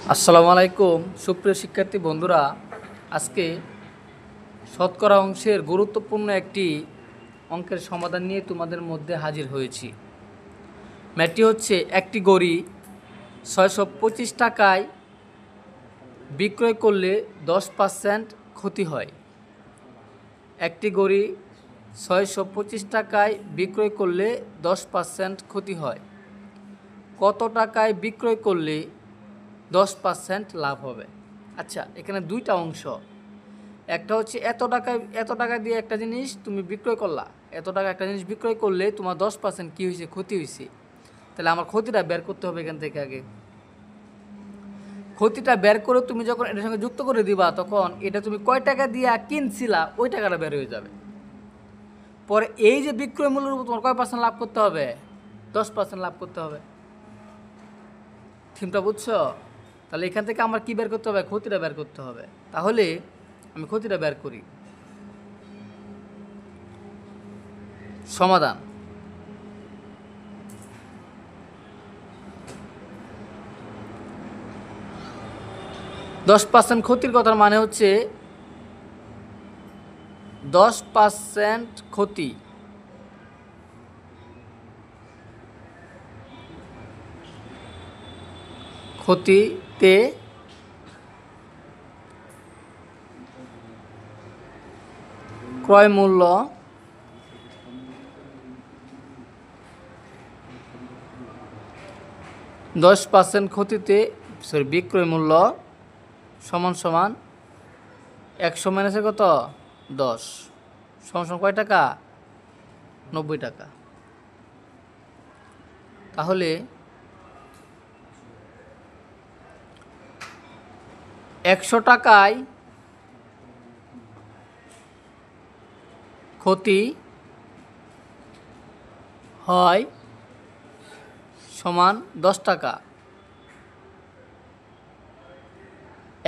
আসসালামু আলাইকুম সুপ্রিয় শিক্ষার্থী বন্ধুরা, আজকে শতকরা অংশের গুরুত্বপূর্ণ একটি অঙ্কের সমাধান নিয়ে তোমাদের মধ্যে হাজির হয়েছি। ম্যাথটি হচ্ছে একটি গড়ি ৬২৫ টাকায় বিক্রয় করলে 10% ক্ষতি হয়। একটি গড়ি ৬২৫ টাকায় বিক্রয় করলে 10% ক্ষতি হয়। কত টাকায় বিক্রয় করলে 10% লাভ হবে? আচ্ছা, এখানে দুইটা অংশ। একটা হচ্ছে এত টাকা দিয়ে একটা জিনিস তুমি বিক্রয় করলা, এত টাকা একটা জিনিস বিক্রয় করলে তোমার 10% কী হয়েছে? ক্ষতি হয়েছে। তাহলে আমার ক্ষতিটা বের করতে হবে এখান থেকে। আগে ক্ষতিটা বের করে তুমি যখন এটার সঙ্গে যুক্ত করে দিবা, তখন এটা তুমি কয় টাকা দিয়ে কিনছিলা ওই টাকাটা বের হয়ে যাবে। পরে এই যে বিক্রয় মূল্যের উপর তোমার কয় পার্সেন্ট লাভ করতে হবে? 10% লাভ করতে হবে। থিমটা বুঝছো? তাহলে এখান থেকে আমার কী বের করতে হবে? ক্ষতিটা বের করতে হবে। তাহলে আমি ক্ষতিটা বের করি। সমাধান: 10% ক্ষতির কথার মানে হচ্ছে 10% ক্ষতি ক্ষতিতে ক্রয় মূল্য ক্ষতিতে বিক্রয় মূল্য সমান সমান 100 মাইনাসে কত? 10 সমান সমান কয় টাকা? 90 টাকা। তাহলে 100 টাকায় ক্ষতি হয় সমান 10 টাকা।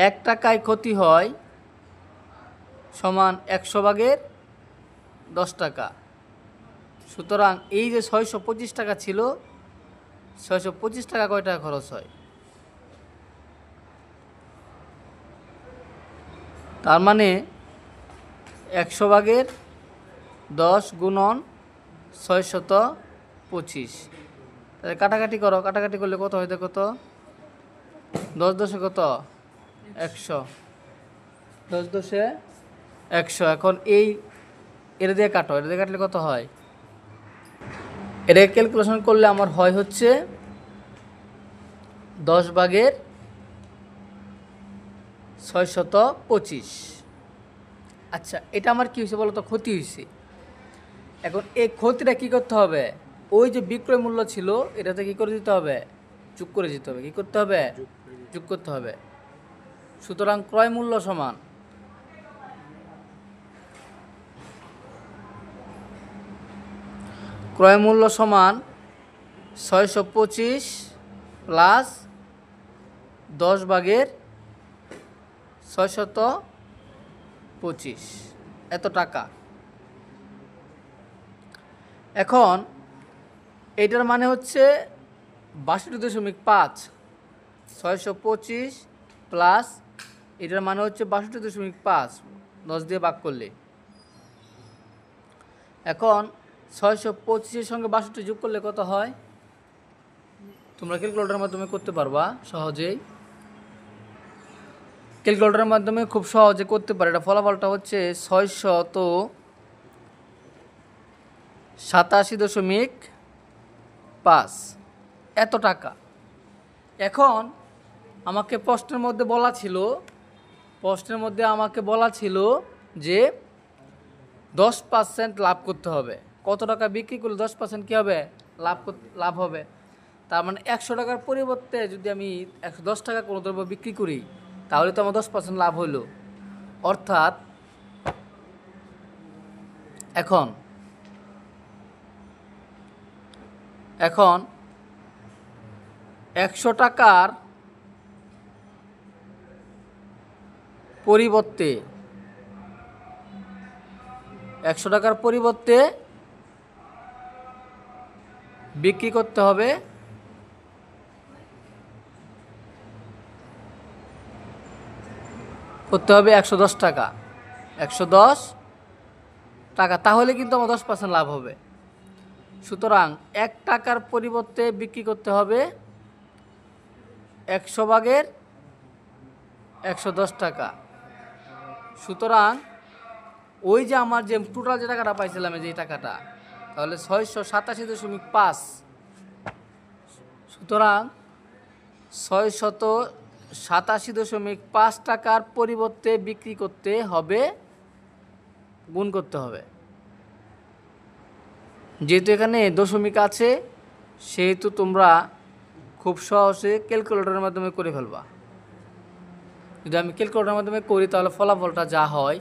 1 টাকায় ক্ষতি হয় সমান 100 ভাগের 10 টাকা। সুতরাং এই যে 625 টাকা ছিল, 625 টাকা কয় টাকা খরচ হয়? তার মানে 100 ভাগের 10 গুণন 625। তাহলে কাটাকাটি করো, কাটাকাটি করলে কত হয় দেখো তো? 10 দশে কত? 100। 10 দশে 100। এখন এটা দিয়ে কাটো, এটা দিয়ে কাটলে কত হয়? এটাকে ক্যালকুলেশন করলে আমার হয় হচ্ছে 10 ভাগের 625। আচ্ছা, এটা আমার কী হয়েছে বলো তো? ক্ষতি হয়েছে। এখন এই ক্ষতিটা কী করতে হবে? ওই যে বিক্রয় মূল্য ছিল এটাতে কী করে দিতে হবে? যোগ করে দিতে হবে। কী করতে হবে? যোগ করতে হবে। সুতরাং ক্রয় মূল্য সমান ক্রয় মূল্য সমান 625 প্লাস 10 ভাগের 625, এত টাকা। এখন এটার মানে হচ্ছে 62.5। 625 প্লাস এটার মানে হচ্ছে 62.5, 10 দিয়ে ভাগ করলে। এখন 625-এর সঙ্গে 62 যোগ করলে কত হয়? তোমরা ক্যালকুলেটরের মাধ্যমে করতে পারবা সহজেই। ক্যালকুলেটরের মাধ্যমে খুব সহজে করতে পারে। এটা ফলাফলটা হচ্ছে 687.5, এত টাকা। এখন আমাকে প্রশ্নের মধ্যে বলা ছিল যে 10% লাভ করতে হবে। কত টাকা বিক্রি করলে 10% কী হবে? লাভ হবে। তার মানে 100 টাকার পরিবর্তে যদি আমি 110 টাকা কোনো দ্রব্য বিক্রি করি, তাহলে তো আমার 10% লাভ হইল। অর্থাৎ এখন 100 টাকার পরিবর্তে 100 টাকার বিক্রি করতে হবে করতে হবে 110 টাকা, 110 টাকা, তাহলে কিন্তু আমার 10% লাভ হবে। সুতরাং 1 টাকার পরিবর্তে বিক্রি করতে হবে 100 ভাগের 110 টাকা। সুতরাং ওই যে আমার যে টোটাল যে টাকাটা পাইছিলাম, যে টাকাটা, তাহলে 687.5। সুতরাং 687.5 টাকার পরিবর্তে বিক্রি করতে হবে, গুণ করতে হবে। যেহেতু এখানে দশমিক আছে, সেহেতু তোমরা খুব সহজে ক্যালকুলেটরের মাধ্যমে করে ফেলবা। যদি আমি ক্যালকুলেটরের মাধ্যমে করি তাহলে ফলাফলটা যা হয়